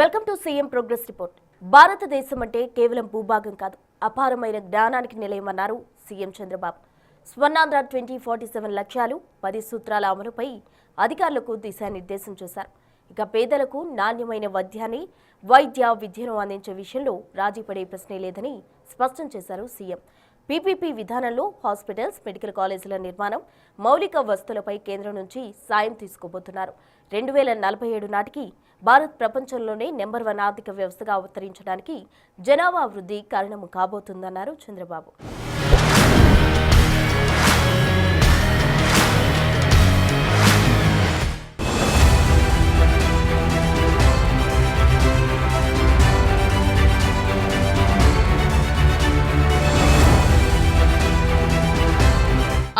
Welcome to CM progress report. భారతదేశం అంటే కేవలం భూభాగం కాదు, అపారమైన జ్ఞానానికి నిలయమన్నారు సీఎం చంద్రబాబు. స్వర్ణాంధ్ర 2047 లక్ష్యాలు 10 సూత్రాల అమలుపై అధికారులకు దిశానిర్దేశం చేశారు. ఇక పేదలకు నాణ్యమైన వైద్య విద్యను అందించే విషయంలో రాజీ పడే ప్రశ్నే లేదని స్పష్టం చేశారు సీఎం. పీపీపీ విధానంలో హాస్పిటల్స్, మెడికల్ కాలేజీల నిర్మాణం, మౌలిక వస్తువులపై కేంద్రం నుంచి సాయం తీసుకోబోతున్నారు. 2047 నాటికి భారత్ ప్రపంచంలోనే నెంబర్ 1 ఆర్థిక వ్యవస్థగా అవతరించడానికి జనాభా వృద్ధి కారణం కాబోతుందన్నారు చంద్రబాబు.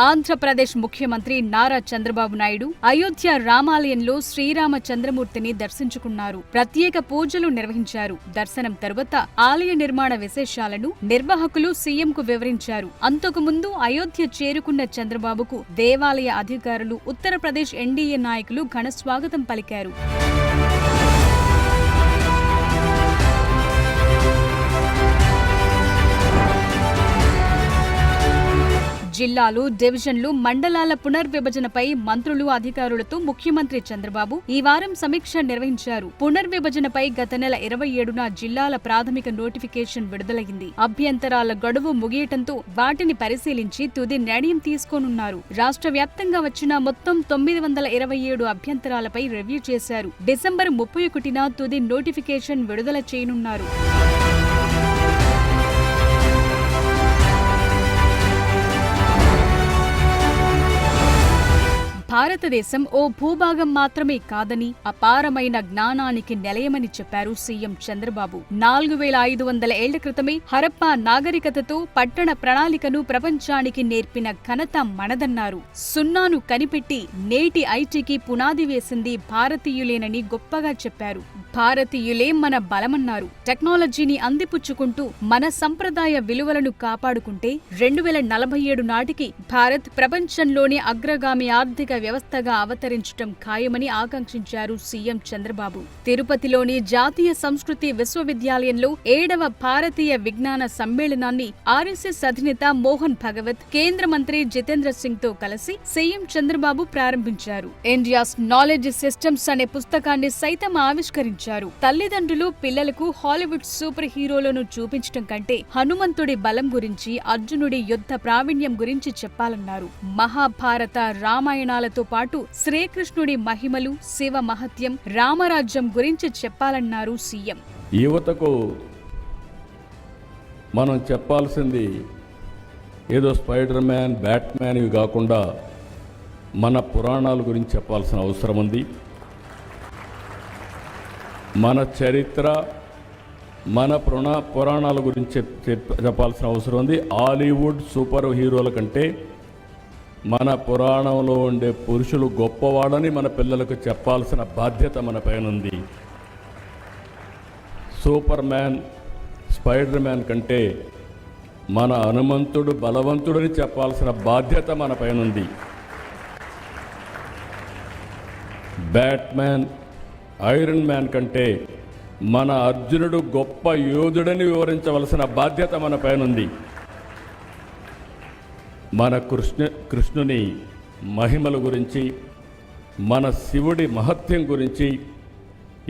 ఆంధ్రప్రదేశ్ ముఖ్యమంత్రి నారా చంద్రబాబు నాయుడు అయోధ్య రామాలయంలో శ్రీరామచంద్రమూర్తిని దర్శించుకున్నారు. ప్రత్యేక పూజలు నిర్వహించారు. దర్శనం తరువాత ఆలయ నిర్మాణ విశేషాలను నిర్వాహకులు సీఎంకు వివరించారు. అంతకుముందు అయోధ్య చేరుకున్న చంద్రబాబుకు దేవాలయ అధికారులు, ఉత్తరప్రదేశ్ ఎన్డీఏ నాయకులు ఘన స్వాగతం పలికారు. జిల్లాలు, డివిజన్లు, మండలాల పునర్విభజనపై మంత్రులు, అధికారులతో ముఖ్యమంత్రి చంద్రబాబు ఈ వారం సమీక్ష నిర్వహించారు. పునర్విభజనపై గత నెల 27న జిల్లాల ప్రాథమిక నోటిఫికేషన్ విడుదలైంది. అభ్యంతరాల గడువు ముగియటంతో వాటిని పరిశీలించి తుది నిర్ణయం తీసుకోనున్నారు. రాష్ట్ర వ్యాప్తంగా వచ్చిన మొత్తం 927 అభ్యంతరాలపై రివ్యూ చేశారు. డిసెంబర్ 31న తుది నోటిఫికేషన్ విడుదల చేయనున్నారు. భారతదేశం ఓ భూభాగం మాత్రమే కాదని, అపారమైన జ్ఞానానికి నిలయమని చెప్పారు సీఎం చంద్రబాబు. 4500 ఏళ్ల క్రితమే హరప్పా నాగరికతతో పట్టణ ప్రణాళికను ప్రపంచానికి నేర్పిన ఘనత మనదన్నారు. సున్నాను కనిపెట్టి నేటి ఐటీకి పునాది వేసింది భారతీయులేనని గొప్పగా చెప్పారు. భారతీయులే మన బలమన్నారు. టెక్నాలజీని అందిపుచ్చుకుంటూ మన సంప్రదాయ విలువలను కాపాడుకుంటే 2047 నాటికి భారత్ ప్రపంచంలోనే అగ్రగామి ఆర్థిక వ్యవస్థగా అవతరించడం ఖాయమని ఆకాంక్షించారు సీఎం చంద్రబాబు. తిరుపతిలోని జాతీయ సంస్కృతి విశ్వవిద్యాలయంలో 7వ భారతీయ విజ్ఞాన సమ్మేళనాన్ని ఆర్ఎస్ఎస్ అధినేత మోహన్ భగవత్, కేంద్ర మంత్రి జితేంద్ర సింగ్ తో కలిసి సీఎం చంద్రబాబు ప్రారంభించారు. ఇండియాస్ నాలెడ్జ్ సిస్టమ్స్ అనే పుస్తకాన్ని సైతం ఆవిష్కరించారు. తల్లిదండ్రులు పిల్లలకు హాలీవుడ్ సూపర్ హీరోలను చూపించడం కంటే హనుమంతుడి బలం గురించి, అర్జునుడి యుద్ధ ప్రావీణ్యం గురించి చెప్పాలన్నారు. మహాభారత, రామాయణాలతో పాటు శ్రీకృష్ణుడి మహిమలు, శివ మహత్యం, రామరాజ్యం గురించి చెప్పాలన్నారు సీఎం. యువతకు మనం చెప్పాల్సింది ఏదో స్పైడర్ మ్యాన్, బ్యాట్మ్యాన్ ఇవి కాకుండా మన పురాణాల గురించి చెప్పాల్సిన అవసరం ఉంది. మన చరిత్ర, మన పురాణాల గురించి చెప్పాల్సిన అవసరం ఉంది. హాలీవుడ్ సూపర్ హీరోల కంటే మన పురాణంలో ఉండే పురుషులు గొప్పవాడని మన పిల్లలకు చెప్పాల్సిన బాధ్యత మన పైన ఉంది. సూపర్ మ్యాన్, స్పైడర్ మ్యాన్ కంటే మన హనుమంతుడు బలవంతుడని చెప్పాల్సిన బాధ్యత మన పైన ఉంది. బ్యాట్మ్యాన్, ఐరన్ మ్యాన్ కంటే మన అర్జునుడు గొప్ప యోధుడని వివరించవలసిన బాధ్యత మన పైన ఉంది. మన కృష్ణుని మహిమల గురించి, మన శివుడి మహత్యం గురించి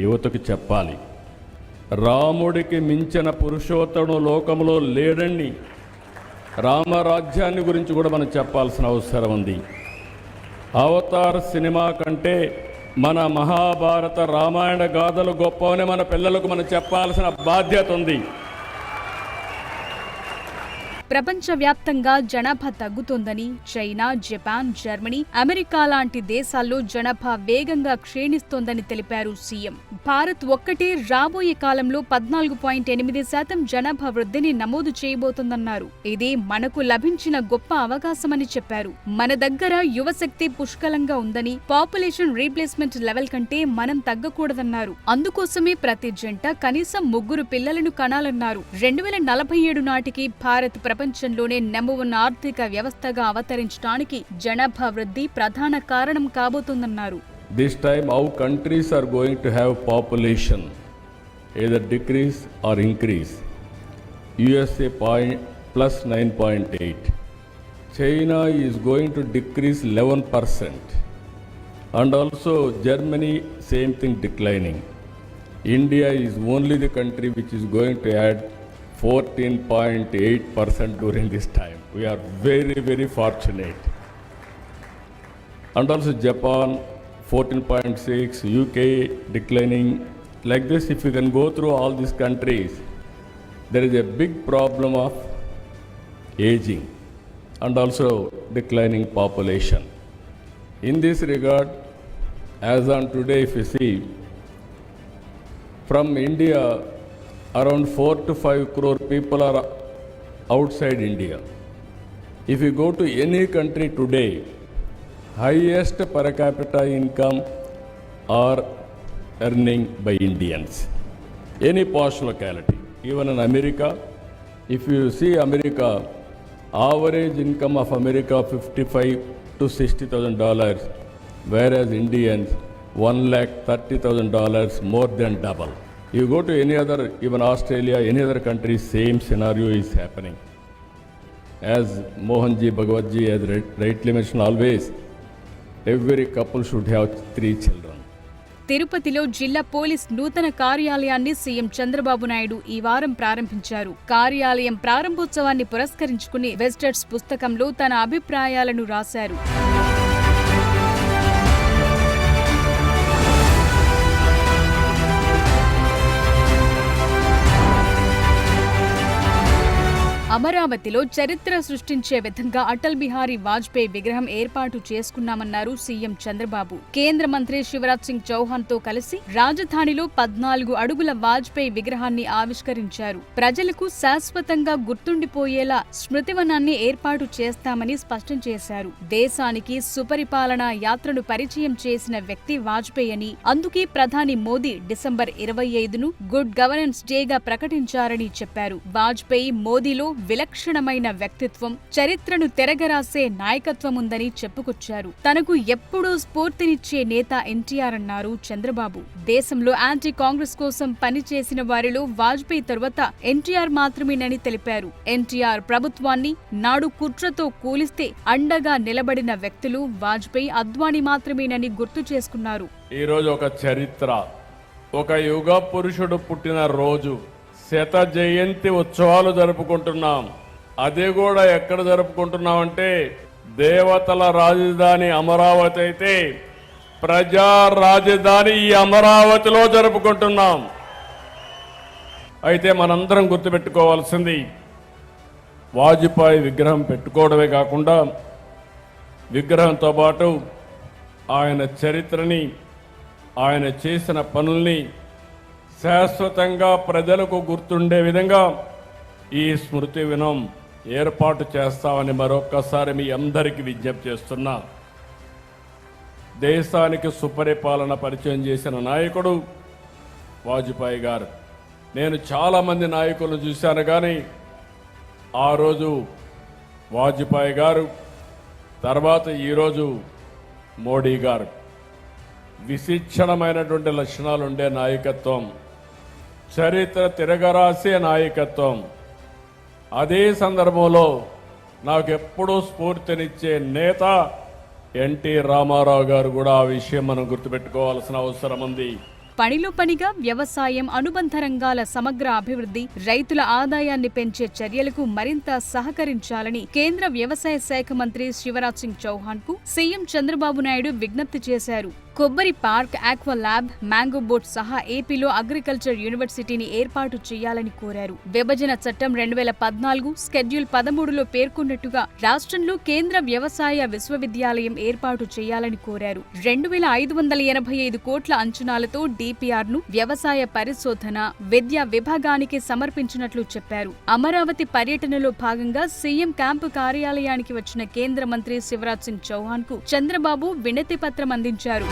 యువతకు చెప్పాలి. రాముడికి మించిన పురుషోత్తముడు లోకంలో లేడని రామరాజ్యాన్ని గురించి కూడా మనం చెప్పాల్సిన అవసరం ఉంది. అవతార్ సినిమా కంటే మన మహాభారత, రామాయణ గాథలు గొప్పవని మన పిల్లలకు మనం చెప్పాల్సిన బాధ్యత ఉంది. ప్రపంచవ్యాప్తంగా జనాభా తగ్గుతోందని చైనా, జపాన్, జర్మనీ, అమెరికా లాంటి దేశాల్లో జనాభా వేగంగా క్షీణిస్తోందని తెలిపారు సీఎం. భారత్ ఒక్కటే రాబోయే కాలంలో 14.8% జనాభా వృద్ధిని నమోదు చేయబోతోందన్నారు. ఇది మనకు లభించిన గొప్ప అవకాశమని చెప్పారు. మన దగ్గర యువశక్తి పుష్కలంగా ఉందని, పాపులేషన్ రీప్లేస్మెంట్ లెవెల్ కంటే మనం తగ్గకూడదన్నారు. అందుకోసమే ప్రతి జంట కనీసం 3 పిల్లలను కనాలన్నారు. 2047 నాటికి భారత్ ప్రపంచంలోనే నెంబర్ 1 ఆర్థిక వ్యవస్థగా అవతరించడానికి జనాభా వృద్ధి ప్రధాన కారణం కాబోతుందన్నారు. This time our countries are going to have population either decrease or increase. USA plus 9.8. China is going to decrease 11%. And also Germany, same thing, declining. India is only the country which is going to add 14.8% during this time. We are very, very fortunate. And also Japan, 14.6, UK declining. Like this, if you can go through all these countries, there is a big problem of aging and also declining population. In this regard, as on today, if you see, from India, around 4 to 5 crore people are outside India. If you go to any country today, highest per capita income are earning by Indians. Any posh locality, even in America, if you see America, average income of America $55,000 to $60,000, whereas Indians $130,000, more than double. You go to any other, even Australia, any other country, same scenario is happening. As Mohanji Bhagwatji has rightly mentioned always, every couple should have 3 children. తిరుపతిలో జిల్లా police నూతన కార్యాలయాన్ని CM Chandrababu Naidu ఈ వారం ప్రారంభించారు. కార్యాలయం ప్రారంభోత్సవాన్ని పురస్కరించుకుని వెస్టర్స్ పుస్తకంలో తన అభిప్రాయాలను రాశారు. అమరావతిలో చరిత్ర సృష్టించే విధంగా అటల్ బిహారీ వాజ్పేయి విగ్రహం ఏర్పాటు చేసుకున్నామన్నారు సీఎం చంద్రబాబు. కేంద్ర మంత్రి శివరాజ్ సింగ్ చౌహాన్ తో కలిసి రాజధానిలో 14 అడుగుల వాజ్పేయి విగ్రహాన్ని ఆవిష్కరించారు. ప్రజలకు శాశ్వతంగా గుర్తుండిపోయేలా స్మృతివనాన్ని ఏర్పాటు చేస్తామని స్పష్టం చేశారు. దేశానికి సుపరిపాలనా యాత్రను పరిచయం చేసిన వ్యక్తి వాజ్పేయి అని, అందుకే ప్రధాని మోదీ డిసెంబర్ 25ను గుడ్ గవర్నెన్స్ డేగా ప్రకటించారని చెప్పారు. వాజ్పేయి మోదీలో విలక్షణమైన వ్యక్తిత్వం, చరిత్రను తెరగరాసే నాయకత్వం ఉందని చెప్పుకొచ్చారు. తనకు ఎప్పుడూ స్ఫూర్తినిచ్చే నేత ఎన్టీఆర్ అన్నారు చంద్రబాబు. దేశంలో యాంటీ కాంగ్రెస్ కోసం పనిచేసిన వారిలో వాజ్పేయి తరువాత ఎన్టీఆర్ మాత్రమేనని తెలిపారు. ఎన్టీఆర్ ప్రభుత్వాన్ని నాడు కుట్రతో కూలిస్తే అండగా నిలబడిన వ్యక్తులు వాజ్పేయి, అద్వానీ మాత్రమేనని గుర్తు చేసుకున్నారు. ఈ రోజు ఒక చరిత్ర, ఒక యుగ పురుషుడు పుట్టిన రోజు, శత జయంతి ఉత్సవాలు జరుపుకుంటున్నాం. అది కూడా ఎక్కడ జరుపుకుంటున్నామంటే దేవతల రాజధాని అమరావతి అయితే ప్రజా రాజధాని ఈ అమరావతిలో జరుపుకుంటున్నాం. అయితే మనందరం గుర్తుపెట్టుకోవాల్సింది, వాజ్పేయి విగ్రహం పెట్టుకోవడమే కాకుండా విగ్రహంతో పాటు ఆయన చరిత్రని, ఆయన చేసిన పనుల్ని శాశ్వతంగా ప్రజలకు గుర్తుండే విధంగా ఈ స్మృతి వనం ఏర్పాటు చేస్తామని మరొక్కసారి మీ అందరికీ విజ్ఞప్తి చేస్తున్నా. దేశానికి సుపరిపాలన పరిచయం చేసిన నాయకుడు వాజ్పేయి గారు. నేను చాలామంది నాయకులను చూశాను, కానీ ఆ రోజు వాజ్పేయి గారు, తర్వాత ఈరోజు మోడీ గారు, విశిక్షణమైనటువంటి లక్షణాలు ఉండే నాయకత్వం, చరిత్ర తిరగరాసే నాయకత్వం. అదే సందర్భంలో నాకు ఎప్పుడూ స్ఫూర్తినిచ్చే నేత ఎన్టీ రామారావు గారు కూడా. ఆ విషయం మనం గుర్తుపెట్టుకోవాల్సిన అవసరం ఉంది. పనిలో పనిగా వ్యవసాయం, అనుబంధ రంగాల సమగ్ర అభివృద్ధి, రైతుల ఆదాయాన్ని పెంచే చర్యలకు మరింత సహకరించాలని కేంద్ర వ్యవసాయ శాఖ మంత్రి శివరాజ్ సింగ్ చౌహాన్ కు సీఎం చంద్రబాబు నాయుడు విజ్ఞప్తి చేశారు. కొబ్బరి park, aqua lab, mango boat సహా ఏపీలో అగ్రికల్చర్ యూనివర్సిటీని ఏర్పాటు చేయాలని కోరారు. విభజన చట్టం 2014 షెడ్యూల్ 13లో పేర్కొన్నట్టుగా రాష్ట్రంలో కేంద్ర వ్యవసాయ విశ్వవిద్యాలయం ఏర్పాటు చేయాలని కోరారు. 2585 కోట్ల అంచనాలతో డిపిఆర్ ను వ్యవసాయ పరిశోధన, విద్యా విభాగానికి సమర్పించినట్లు చెప్పారు. అమరావతి పర్యటనలో భాగంగా సీఎం క్యాంపు కార్యాలయానికి వచ్చిన కేంద్ర మంత్రి శివరాజ్ సింగ్ చౌహాన్ కు చంద్రబాబు వినతి పత్రం అందించారు.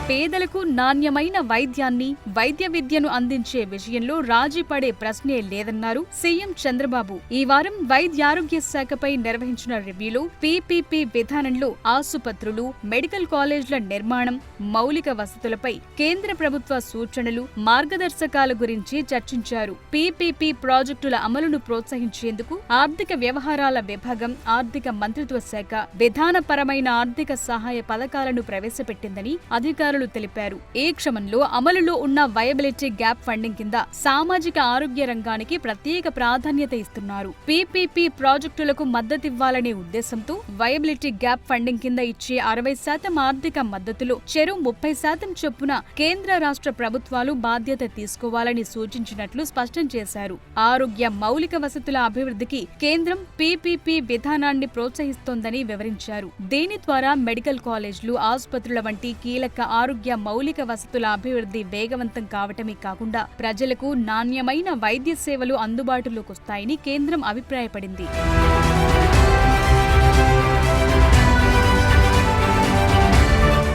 పేదలకు నాణ్యమైన వైద్యాన్ని, వైద్య విద్యను అందించే విషయంలో రాజీ పడే ప్రశ్నే లేదన్నారు సీఎం చంద్రబాబు. ఈ వారం వైద్యారోగ్య శాఖపై నిర్వహించిన రివ్యూలో పీపీపీ విధానంలో ఆసుపత్రులు, మెడికల్ కాలేజ్ల నిర్మాణం, మౌలిక వసతులపై కేంద్ర ప్రభుత్వ సూచనలు, మార్గదర్శకాల గురించి చర్చించారు. పీపీపీ ప్రాజెక్టుల అమలును ప్రోత్సహించేందుకు ఆర్థిక వ్యవహారాల విభాగం, ఆర్థిక మంత్రిత్వ శాఖ విధానపరమైన ఆర్థిక సహాయ పథకాలను ప్రవేశపెట్టిందని అధికారులు తెలిపారు. ఈ క్రమంలో అమలులో ఉన్న వయబిలిటీ గ్యాప్ ఫండింగ్ కింద సామాజిక ఆరోగ్య రంగానికి ప్రత్యేక ప్రాధాన్యత ఇస్తున్నారు. పీపీపీ ప్రాజెక్టులకు మద్దతివ్వాలనే ఉద్దేశంతో వయబిలిటీ గ్యాప్ ఫండింగ్ కింద ఇచ్చే 60% ఆర్థిక మద్దతులో చెరు 30% చొప్పున కేంద్ర రాష్ట్ర ప్రభుత్వాలు బాధ్యత తీసుకోవాలని సూచించినట్లు స్పష్టం చేశారు. ఆరోగ్య మౌలిక వసతుల అభివృద్ధికి కేంద్రం పీపీపీ విధానాన్ని ప్రోత్సహిస్తోందని వివరించారు. దీని ద్వారా మెడికల్ కాలేజ్లు, ఆసుపత్రుల వంటి కీలక ఆరోగ్య మౌలిక వసతుల అభివృద్ధి వేగవంతం కావటమే కాకుండా ప్రజలకు నాణ్యమైన వైద్య సేవలు అందుబాటులోకి వస్తాయని కేంద్రం అభిప్రాయపడింది.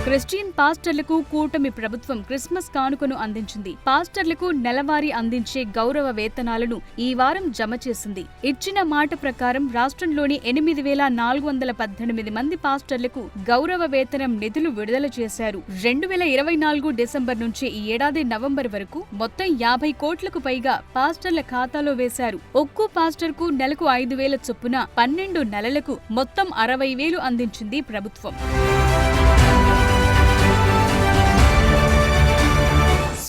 క్రిస్టియన్ పాస్టర్లకు కూటమి ప్రభుత్వం క్రిస్మస్ కానుకను అందించింది. పాస్టర్లకు నెలవారీ అందించే గౌరవ వేతనాలను ఈ వారం జమ చేసింది. ఇచ్చిన మాట ప్రకారం రాష్ట్రంలోని 8,418 మంది పాస్టర్లకు గౌరవ వేతనం నిధులు విడుదల చేశారు. 2024 డిసెంబర్ నుంచి ఈ ఏడాది నవంబర్ వరకు మొత్తం 50 కోట్లకు పైగా పాస్టర్ల ఖాతాలో వేశారు. ఒక్కో పాస్టర్కు నెలకు 5,000 చొప్పున 12 నెలలకు మొత్తం 60,000 అందించింది ప్రభుత్వం.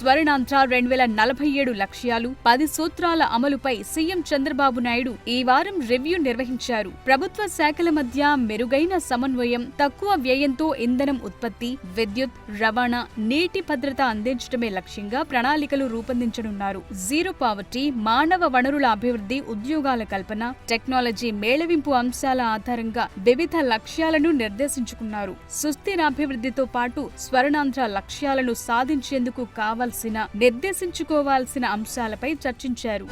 స్వర్ణాంధ్ర 2047 లక్ష్యాలు, 10 సూత్రాల అమలుపై సీఎం చంద్రబాబు నాయుడు ఈ వారం రివ్యూ నిర్వహించారు. ప్రభుత్వ శాఖల మధ్య మెరుగైన సమన్వయం, తక్కువ వ్యయంతో ఇంధనం ఉత్పత్తి, విద్యుత్, రవాణా, నీటి భద్రత అందించడమే లక్ష్యంగా ప్రణాళికలు రూపొందించనున్నారు. జీరో పావర్టీ, మానవ వనరుల అభివృద్ధి, ఉద్యోగాల కల్పన, టెక్నాలజీ మేళవింపు అంశాల ఆధారంగా వివిధ లక్ష్యాలను నిర్దేశించుకున్నారు. సుస్థిరాభివృద్ధితో పాటు స్వర్ణాంధ్ర లక్ష్యాలను సాధించేందుకు నిర్దేశించుకోవాల్సిన అంశాలపై చర్చించారు.